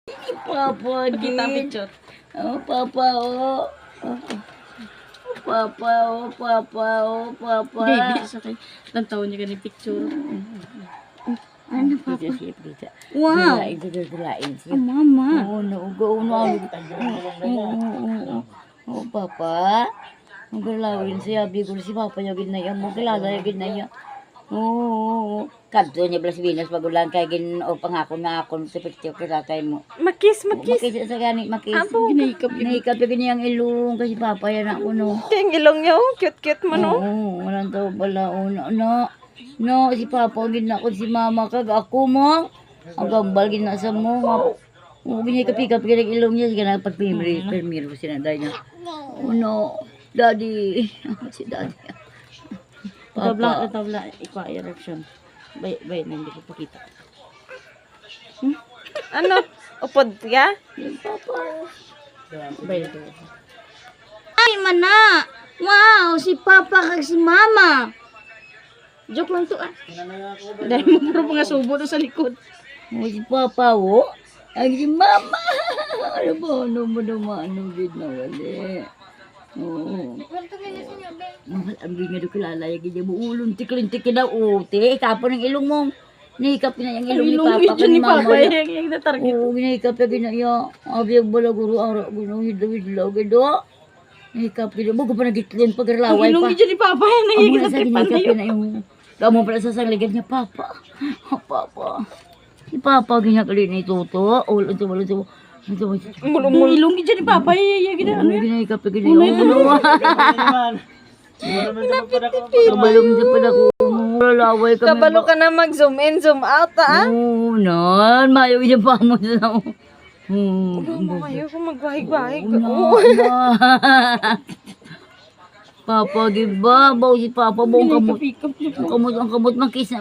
Papa Kita din. picture. Oh, Papa, oh. Papa, oh, Papa, oh, Papa. Baby, sa akin. Ilang taon niya ganyung picture. Ano, Papa? Kita. Wow. Dulain siya. Oh, mama. Oo, naugaw na. Oo, Papa. Ang galawin siya. Bigol si Papa yung ginaya mo. Kilala yung ginaya. Oo. Kadto niya Blas Venus pagulan kay gin o pangako na ako sa picture kay tatay mo. Makis. Makis sa gani makis. Apo, ginahikap yun. Nahikap yung ganyang ilong kasi Papa yan ako no. Kaya ilong niya, oh. Cute mo, no? Oo, walang tao pala. No, si Papa gina ko si Mama kag ako mo. Ang gambal ginasa mo. Oo, ginahikap-hikap yung ilong niya. Sige na pag-premier ko sinanday niya. Oh no, Daddy. Si Daddy. Papa. Tabla, ikaw erection. Bay, hindi ko pakita. Ano? Upod ka? Bay, Ay, mana! Wow, si Papa kag si Mama. Joke lang to ah. dahil mo puro mga subo doon sa likod. Oh, si Papa, oh. Ay, si Mama. Ano ba? Ano mo naman? Ano gid na wali? Oo. Mahal ang nga doon kilala. Yung ganyan mo ulong tiklin-tiklin na uti. Kapon ang ilong mo. Nahikap na yung ilong ni Papa. Ilong ni Papa. Mama. Yung natarget. Oo, ginahikap na ginaya. Abi ang balaguro. Ara, ginahidlaw-hidlaw. Gado. Nahikap gina. Bago pa nagitlin. Ang Pag-arlaway ilong pa. ni Papa. Yan, Amo na nahihigit sa kay ginahikap Panayo. na yung... Gamo pala sa sangligan niya. Papa. Oh, Papa. Si Papa ginakali na ituto. Ulo ito. Ang ilong ni Papa. Yung Ano ginahikap na ginaya. Kabalong sa pala ko. Lalaway kami. Kabalo ka na mag-zoom in, zoom out, ah. Oo, nan. Mayo yung pa mo sa Mayo ko magwahig-wahig. Oo, Papa, giba. Baw si Papa. Bawang kamot. Ang kamot. Makis.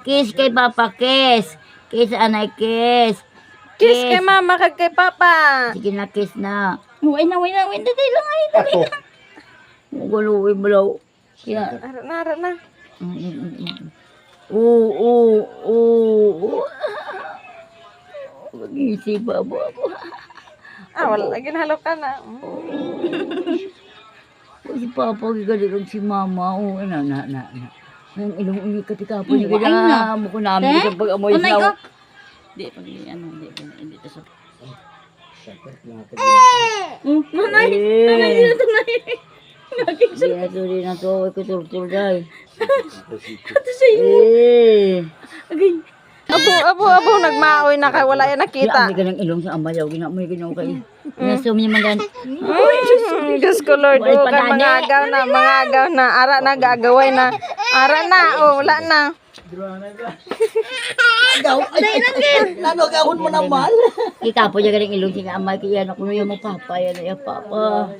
Kiss kay Papa. Kiss. Kiss, anay. Kiss. Kiss kay mama kag kay papa. Sige na, kiss na. Wait lang. Dali lang ay. Guluwi balaw. Kaya. Ara na. Oo. Mag-isip ba? Wala lagi nahalo ka na. Si Papa, gagaling si Mama. Oo, na. Ang ilong katika po niya. Kaya mo ko namin sa pag-amoy sa... Di, hindi to sa... Nanay! Hindi na to. Ay, kutur-tur dahil. Ito sa iyo. Abo, nagmaoy na kay wala yan nakita. Kaya ang ilong sa amayaw. Ginamoy kay. Nasum niya man Diyos ko Lord, kay mga agaw na. Ara na, gagaway na. Ara na, wala na. Nanogahon mo naman. Ikapo niya galing ilong sa amay. Kaya nakuno yung Papa. Yan ay Papa.